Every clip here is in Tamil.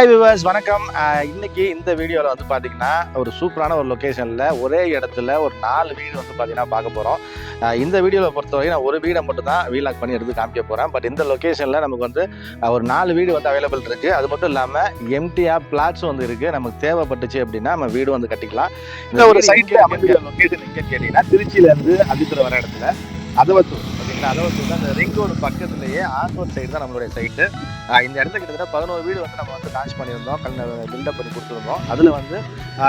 ஹாய் வியூவர்ஸ், வணக்கம். இன்னைக்கு இந்த வீடியோவில் வந்து பார்த்தீங்கன்னா ஒரு சூப்பரான ஒரு லொக்கேஷனில் ஒரே இடத்துல ஒரு 4 வீடு வந்து பார்த்தீங்கன்னா பார்க்க போகிறோம். இந்த வீடியோவில் பொறுத்தவரைக்கும் நான் ஒரு வீடை மட்டும் தான் வீலாக் பண்ணி எடுத்து காமிக்க போகிறேன். பட் இந்த லொக்கேஷனில் நமக்கு வந்து ஒரு 4 வீடு வந்து அவைலபிள் இருக்குது. அது மட்டும் இல்லாமல் எம்டிஆர் பிளாட்ஸும் வந்து இருக்குது. நமக்கு தேவைப்பட்டுச்சு அப்படின்னா நம்ம வீடு வந்து கட்டிக்கலாம். இந்த ஒரு சைட்டில் அமைந்துள்ள லொக்கேஷன் எங்கேன்னு கேட்டிங்கன்னா திருச்சியிலேருந்து அதித்துல வர இடத்துல அதவத்தூர் பார்த்தீங்கன்னா, அதவத்தூர் அந்த ரிங் ரோடு பக்கத்துலேயே ஆந்தூர் சைடு தான் நம்மளுடைய சைட்டு. இந்த இடத்துல கிட்டத்தட்ட 11 வீடு வந்து நம்ம வந்து லான்ச் பண்ணியிருந்தோம், பில்டப் பண்ணி கொடுத்துருந்தோம். அதில் வந்து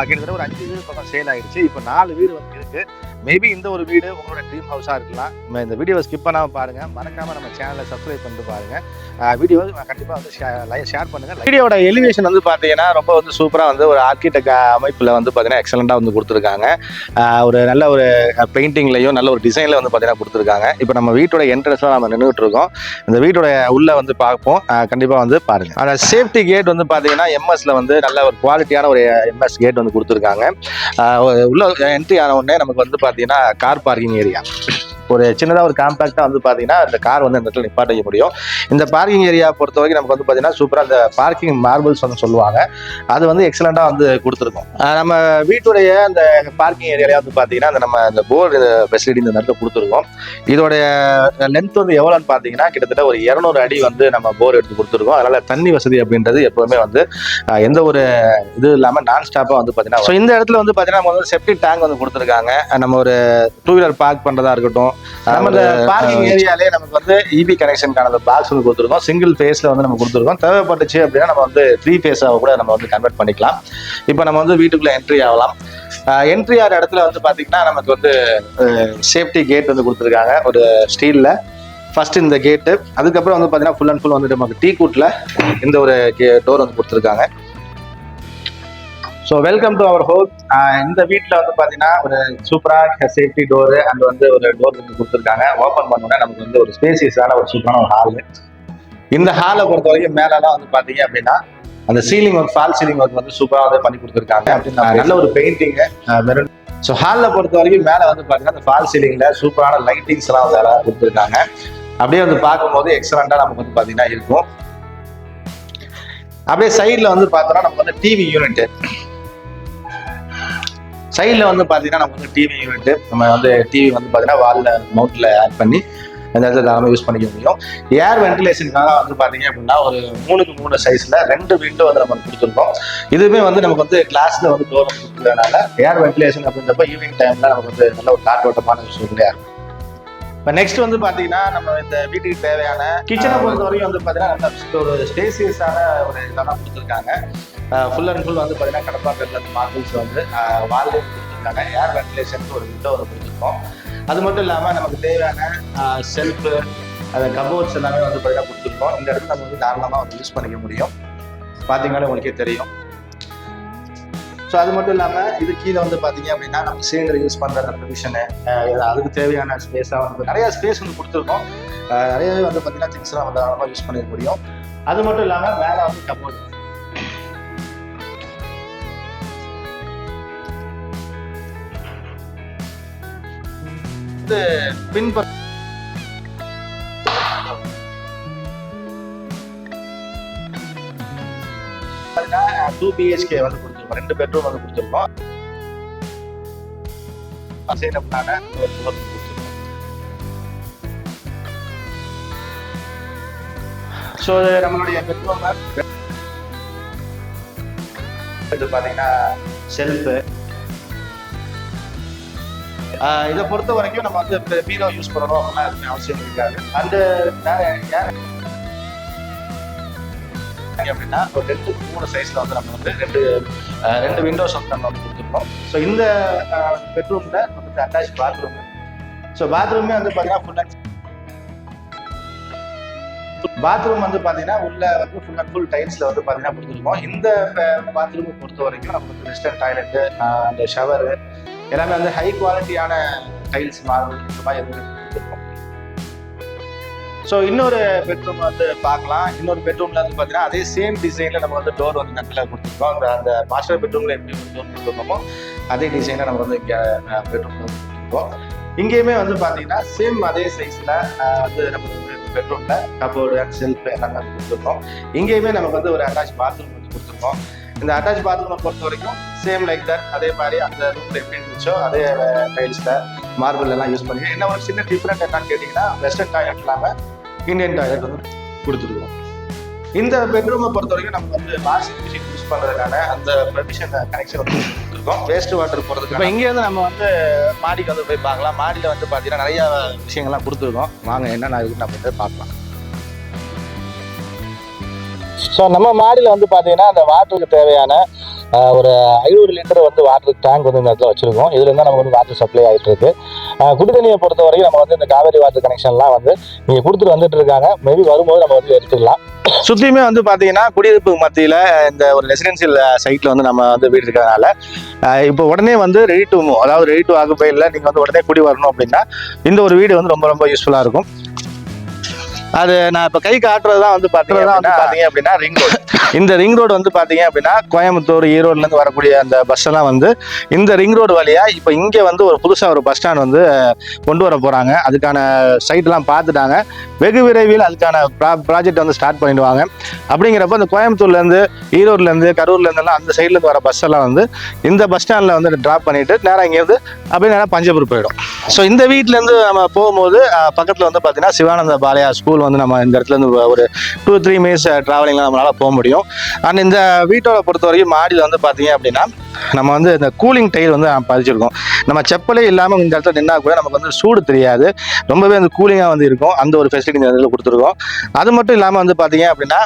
கிட்டத்தட்ட ஒரு 5 வீடு பக்கம் சேல் ஆகிடுச்சு. இப்போ 4 வீடு வந்து இருக்குது. மேபி இந்த ஒரு வீடு உங்களோட ட்ரீம் ஹவுஸாக இருக்கலாம். இந்த வீடியோவை ஸ்கிப் பண்ணாமல் பாருங்கள், மறக்காமல் நம்ம சேனலை சப்ஸ்கிரைப் பண்ணிட்டு பாருங்கள். வீடியோ கண்டிப்பாக வந்து ஷேர் பண்ணுங்கள். வீடியோட எலிவேஷன் வந்து பார்த்தீங்கன்னா ரொம்ப வந்து சூப்பராக வந்து ஒரு ஆர்கிடெக்ட் அமைப்பில் வந்து பார்த்தீங்கன்னா எக்ஸலண்ட்டாக வந்து கொடுத்துருக்காங்க. ஒரு நல்ல ஒரு பெயிண்டிங்லையும் நல்ல ஒரு டிசைனில் வந்து பார்த்தீங்கன்னா கொடுத்துருக்காங்க. இப்போ நம்ம வீட்டோட என்ட்ரன்ஸில் நம்ம நின்றுட்டு இருக்கோம். இந்த வீட்டோட உள்ளே வந்து பார்ப்போம். கண்டிப்பாக வந்து பாருங்கள். அந்த சேஃப்டி கேட் வந்து பார்த்தீங்கன்னா எம்எஸ்ல வந்து நல்ல ஒரு குவாலிட்டியான ஒரு எம்எஸ் கேட் வந்து கொடுத்துருக்காங்க. உள்ள என்ட்ரி ஆன உடனே நமக்கு வந்து பார்த்தீங்கன்னா கார் பார்க்கிங் ஏரியா, ஒரு சின்னதாக ஒரு காம்பேக்டாக வந்து பார்த்தீங்கன்னா இந்த கார் வந்து இந்த இடத்துல நிப்பாட்ட முடியும். இந்த பார்க்கிங் ஏரியா பொறுத்த வரைக்கும் நமக்கு வந்து பார்த்தீங்கன்னா சூப்பராக அந்த பார்க்கிங் மார்பிள்ஸ் வந்து சொல்லுவாங்க, அது வந்து எக்ஸலண்ட்டாக வந்து கொடுத்துருக்கோம். நம்ம வீட்டுடைய அந்த பார்க்கிங் ஏரியாலே வந்து பார்த்தீங்கன்னா அந்த நம்ம இந்த போர் ஃபெசிலிட்டி இந்த இடத்துல கொடுத்துருக்கோம். இதோடைய லென்த் வந்து எவ்வளோன்னு பார்த்தீங்கன்னா கிட்டத்தட்ட ஒரு 200 அடி வந்து நம்ம போர் எடுத்து கொடுத்துருக்கோம். அதனால் தண்ணி வசதி அப்படின்றது எப்போவுமே வந்து எந்த ஒரு இது இல்லாமல் நான் ஸ்டாப்பாக வந்து பார்த்தீங்கன்னா. ஸோ இந்த இடத்துல வந்து பார்த்தீங்கன்னா நம்ம வந்து செப்டிக் டேங்க் வந்து கொடுத்துருக்காங்க. நம்ம ஒரு 2 வீலர் பார்க் பண்ணுறதா இருக்கட்டும், நம்ம இந்த பார்க்கிங் ஏரியாலே நமக்கு வந்து இபி கனெக்ஷனுக்கான பாக்ஸ் வந்து கொடுத்துருக்கோம். சிங்கிள் ஃபேஸ்ல வந்து நம்ம கொடுத்துருக்கோம். தேவைப்பட்டுச்சு அப்படின்னா நம்ம வந்து 3 ஃபேஸாக கூட நம்ம வந்து கன்வெர்ட் பண்ணிக்கலாம். இப்போ நம்ம வந்து வீட்டுக்குள்ள என்ட்ரி ஆகலாம். என்ட்ரி ஆகிற இடத்துல வந்து பார்த்தீங்கன்னா நமக்கு வந்து சேஃப்டி கேட் வந்து கொடுத்துருக்காங்க ஒரு ஸ்டீலில். ஃபர்ஸ்ட் இந்த கேட்டு, அதுக்கப்புறம் வந்து பார்த்தீங்கன்னா ஃபுல் அண்ட் ஃபுல் வந்து நமக்கு டீ கூட்டில் இந்த ஒரு டோர் வந்து கொடுத்துருக்காங்க. So welcome to our home. இந்த வீட்டில் வந்து பார்த்தீங்கன்னா ஒரு சூப்பராக சேஃப்டி டோரு அண்ட் வந்து ஒரு டோர் வந்து கொடுத்துருக்காங்க. ஓப்பன் பண்ணோன்னா நமக்கு வந்து ஒரு ஸ்பேசியஸான ஒரு சூப்பரான ஒரு ஹாலு. இந்த ஹாலை பொறுத்த வரைக்கும் மேலெல்லாம் வந்து பார்த்தீங்க அப்படின்னா அந்த ceiling work, fall ceiling work வந்து சூப்பராக வந்து பண்ணி கொடுத்துருக்காங்க. அப்படின்னா நல்ல ஒரு பெயிண்டிங்கு மெரூன். ஸோ ஹாலில் பொறுத்த வரைக்கும் மேலே வந்து பார்த்தீங்கன்னா அந்த ஃபால் சீலிங்கில் சூப்பரான லைட்டிங்ஸ் எல்லாம் வந்து அழகாக கொடுத்துருக்காங்க. அப்படியே வந்து பார்க்கும்போது எக்ஸலண்ட்டாக நமக்கு வந்து பார்த்தீங்கன்னா இருக்கும். அப்படியே சைடில் வந்து பார்த்தோன்னா நமக்கு வந்து டிவி யூனிட்டு, சைடில் வந்து பார்த்தீங்கன்னா நம்ம வந்து டிவி யூனிட்டு, நம்ம வந்து டிவி வந்து பார்த்தீங்கன்னா வாலில் மவுண்டில் ஆட் பண்ணி அந்த இடத்துல தாராளமாக யூஸ் பண்ணிக்க முடியும். ஏர் வென்டிலேஷனுக்காக வந்து பார்த்தீங்க அப்படின்னா ஒரு 3க்கு 3 சைஸில் 2 விண்டோ வந்து நம்ம கொடுத்துருக்கோம். இதுவுமே வந்து நமக்கு வந்து கிளாஸில் வந்து டோர் வந்து கொடுத்துருக்கனால ஏர் வென்டிலேஷன் அப்படின்றப்ப ஈவினிங் டைமில் நமக்கு வந்து நல்ல ஒரு காற்றோட்டமான சூழ்நிலையாக இருக்கும். இப்போ நெக்ஸ்ட் வந்து பார்த்தீங்கன்னா நம்ம இந்த வீட்டுக்கு தேவையான கிச்சனை பொறுத்த வரைக்கும் வந்து பார்த்தீங்கன்னா நல்ல ஒரு ஸ்பேசியஸான ஒரு இதெல்லாம் கொடுத்துருக்காங்க. ஃபுல் அண்ட் ஃபுல் வந்து பார்த்தீங்கன்னா கடப்பாக்கட்டில் அந்த மார்பிள்ஸ் வந்து வால்லே கொடுத்துருக்காங்க. ஏர் வென்டிலேஷனுக்கு ஒரு விண்டோ வந்து கொடுத்துருக்கோம். அது மட்டும் இல்லாமல் நமக்கு தேவையான செல்ஃபு, அந்த கபோர்ட்ஸ் எல்லாமே வந்து பார்த்தீங்கன்னா கொடுத்துருக்கோம். இந்த இடத்துல நம்ம வந்து தாராளமாக வந்து யூஸ் பண்ணிக்க முடியும். பார்த்தீங்கன்னா உங்களுக்கே தெரியும். ஸோ அது மட்டும் இல்லாமல் இது கீழே வந்து பார்த்தீங்க அப்படின்னா நம்ம சிலிண்டர் யூஸ் பண்ணுற அந்த ப்ரொவிஷனு, அதுக்கு தேவையான ஸ்பேஸாக வந்து நிறைய ஸ்பேஸ் வந்து கொடுத்துருக்கோம். நிறையவே வந்து பார்த்தீங்கன்னா திங்ஸ்லாம் வந்து தாராளமாக யூஸ் பண்ணிக்க முடியும். அது மட்டும் இல்லாமல் மேலே வந்து கபோர்ட், பின்பக்கம் 2 BHK வந்து கொடுத்துருக்கோம். 2 பெட்ரூம் வந்து கொடுத்துருக்கோம். ஸோ நம்மளுடைய பெட்ரூம் பார்த்தீங்கன்னா செல்ஃபு, இதை பொறுத்த வரைக்கும் நம்ம வந்து பீரோ யூஸ் பண்ணணும் அப்படின்னா எதுவுமே அவசியம் இருக்காது. அந்த அப்படின்னா ஒரு 2க்கு 3 சைஸ்ல வந்து நம்ம வந்து ரெண்டு விண்டோஸ் வந்து நம்ம வந்து கொடுத்துருக்கோம். ஸோ இந்த பெட்ரூம்ல நமக்கு அட்டாச் பாத்ரூம். ஸோ பாத்ரூமே வந்து பார்த்தீங்கன்னா பாத்ரூம் வந்து பார்த்தீங்கன்னா உள்ள வந்து ஃபுல் அண்ட் ஃபுல் டைல்ஸ்ல வந்து பார்த்தீங்கன்னா கொடுத்துருக்கோம். இந்த பாத்ரூமை பொறுத்த வரைக்கும் நமக்கு வந்து வெஸ்டர்ன் டாய்லெட்டு, அந்த ஷவரு எல்லாமே வந்து ஹை குவாலிட்டியான டைல்ஸ் மார்பிள் இந்த மாதிரி எதுவும் கொடுத்துருக்கோம். ஸோ இன்னொரு பெட்ரூம் வந்து பார்க்கலாம். இன்னொரு பெட்ரூம்ல வந்து பார்த்தீங்கன்னா அதே சேம் டிசைனில் நம்ம வந்து டோர் வந்து நட்டில் கொடுத்துருக்கோம். அந்த மாஸ்டர் பெட்ரூம்ல எப்படி ஒரு டோர் கொடுத்துருக்கோமோ அதே டிசைனில் நம்ம வந்து இங்கே பெட்ரூம் கொடுத்துருக்கோம். இங்கேயுமே வந்து பார்த்தீங்கன்னா சேம் அதே சைஸில் வந்து நம்ம வந்து பெட்ரூம்ல கபோர்டு அண்ட் செல்ஃப் எல்லாமே கொடுத்துருக்கோம். இங்கேயுமே நமக்கு வந்து ஒரு அட்டாச் பாத்ரூம் வந்து கொடுத்துருக்கோம். இருக்கும். இந்த அட்டாச் பாத்ரூமை பொறுத்த வரைக்கும் சேம் லைக் தட், அதே மாதிரி அந்த ரூம்ல எப்படி இருந்துச்சோ அதே டைல்ஸ்ல மார்பிள் எல்லாம் யூஸ் பண்ணி. என்ன ஒரு சின்ன டிஃப்ரெண்ட் என்னன்னு கேட்டிங்கன்னா, வெஸ்டர்ன் டாய்லெட் இல்லாமல் இந்தியன் டாய்லெட் வந்து கொடுத்துருக்கோம். இந்த பெட்ரூமை பொறுத்த வரைக்கும் நம்ம வந்து வாஷிங் மிஷின் யூஸ் பண்ணுறதுக்கான அந்த ப்ரொவிஷன் கனெக்ஷன் வந்து கொடுத்துருக்கோம். வேஸ்ட் வாட்டர் போகிறதுக்கு. இப்போ இங்கேருந்து நம்ம வந்து மாடிக்கு வந்து போய் பார்க்கலாம். மாடியில் வந்து பார்த்தீங்கன்னா நிறைய விஷயங்கள்லாம் கொடுத்துருக்கோம். வாங்க என்னென்ன இதுக்கு நம்ம வந்து பார்க்கலாம். ஸோ நம்ம மாடியில் வந்து பார்த்தீங்கன்னா அந்த வாட்டருக்கு தேவையான ஒரு 500 லிட்டர் வந்து வாட்டர் டேங்க் வந்து இந்த இடத்துல வச்சிருக்கோம். இதுல இருந்தால் நமக்கு வந்து வாட்டர் சப்ளை ஆகிட்டு இருக்கு. குடிதண்ணியை பொறுத்த வரைக்கும் நம்ம வந்து இந்த காவேரி வாட்டர் கனெக்ஷன்லாம் வந்து நீங்கள் கொடுத்துட்டு வந்துட்டு இருக்காங்க. மேபி வரும்போது நம்ம வந்து எடுத்துக்கலாம். சுற்றியுமே வந்து பார்த்தீங்கன்னா குடியிருப்பு மத்தியில் இந்த ஒரு ரெசிடென்சியல் சைட்டில் வந்து நம்ம வந்து வீடு இருக்கிறதுனால இப்போ உடனே வந்து ரெடி டு மூவ், அதாவது ரெடி டு ஆக்குபையில் நீங்கள் வந்து உடனே குடி வரணும் அப்படின்னா இந்த ஒரு வீடு வந்து ரொம்ப ரொம்ப யூஸ்ஃபுல்லாக இருக்கும். அது நான் இப்போ கை காட்டுறது தான் வந்து பார்த்தீங்க அப்படின்னா ரிங் ரோடு. இந்த ரிங் ரோடு வந்து பார்த்தீங்க அப்படின்னா கோயம்புத்தூர், ஈரோடுலேருந்து வரக்கூடிய அந்த பஸ் எல்லாம் வந்து இந்த ரிங் ரோடு வழியாக இப்போ இங்கே வந்து ஒரு புதுசாக ஒரு பஸ் ஸ்டாண்ட் வந்து கொண்டு வர போகிறாங்க. அதுக்கான சைட்லாம் பார்த்துட்டாங்க. வெகு விரைவில் அதுக்கான ப்ராஜெக்ட் வந்து ஸ்டார்ட் பண்ணிடுவாங்க. அப்படிங்கிறப்ப இந்த கோயம்புத்தூர்லேருந்து, ஈரோடுலேருந்து, கரூர்லேருந்துலாம் அந்த சைட்லேருந்து வர பஸ் எல்லாம் வந்து இந்த பஸ் ஸ்டாண்டில் வந்து ட்ராப் பண்ணிவிட்டு நேராக இங்கேருந்து அப்படியே நேராக பஞ்சபூர் போயிடும். ஸோ இந்த வீட்டிலேருந்து நம்ம போகும்போது பக்கத்தில் வந்து பார்த்தீங்கன்னா சிவானந்த பாலையா ஸ்கூல் வந்து நம்ம இந்த இடத்துல இருந்து ஒரு 2-3 மினிட்ஸ் டிராவலிங்லாம் நம்மளால போக முடியும். அண்ட் இந்த வீட்டோட பொறுத்த வரைக்கும் மாடியில் வந்து பார்த்தீங்க அப்படின்னா நம்ம வந்து இந்த கூலிங் டைல் வந்து பதிச்சிருக்கோம். நம்ம செப்பலே இல்லாமல் இந்த இடத்துல நின்னா கூட நமக்கு வந்து சூடு தெரியாது, ரொம்பவே வந்து கூலிங்காக வந்து இருக்கும். அந்த ஒரு ஃபெசிலிட்டி இந்த இடத்துல கொடுத்துருக்கோம். அது மட்டும் இல்லாமல் வந்து பார்த்தீங்க அப்படின்னா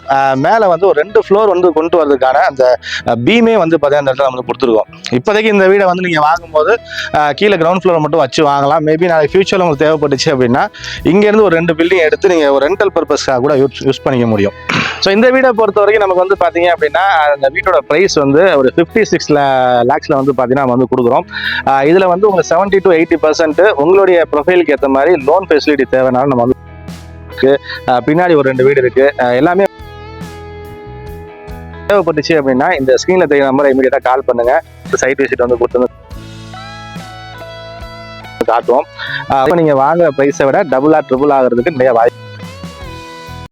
மேலே வந்து ஒரு 2 ஃப்ளோர் வந்து கொண்டு வரதுக்கான அந்த பீமே வந்து பார்த்தீங்கன்னா இந்த இடத்துல வந்து கொடுத்துருக்கோம். இப்போதைக்கு இந்த வீடை வந்து நீங்கள் வாங்கும்போது கீழே கிரவுண்ட் ஃப்ளோர் மட்டும் வச்சு வாங்கலாம். மேபி நாளைக்கு ஃபியூச்சரில் உங்களுக்கு தேவைப்பட்டுச்சு அப்படின்னா இங்கேருந்து ஒரு 2 பில்டிங் எடுத்து நீங்கள் ஒரு ரெண்டல் பர்பஸ்க்காக கூட யூஸ் பண்ணிக்க முடியும். ஸோ இந்த வீடை பொறுத்த வரைக்கும் நமக்கு வந்து பார்த்தீங்க அப்படின்னா அந்த வீட்டோட ப்ரைஸ் வந்து ஒரு 56 லேக்ஸில் வந்து பார்த்தீங்கன்னா நம்ம வந்து கொடுக்குறோம். இதில் வந்து உங்களுக்கு 70 to 80% உங்களுடைய ப்ரொஃபைலுக்கு ஏற்ற மாதிரி லோன் ஃபெசிலிட்டி தேவைனாலும் நம்ம வந்து பின்னாடி ஒரு 2 வீடு இருக்கு. எல்லாமே தேவைப்பட்டுச்சு அப்படின்னா இந்த ஸ்க்ரீனில் தெரிய நம்பரை இமீடியட்டாக கால் பண்ணுங்க. சைட் விசிட் வந்து கொடுத்து காட்டுவோம். நீங்கள் வாங்குற ப்ரைஸை விட டபுள் ஆர் ட்ரிபிள் ஆகிறதுக்கு நிறைய வாய்ப்பு.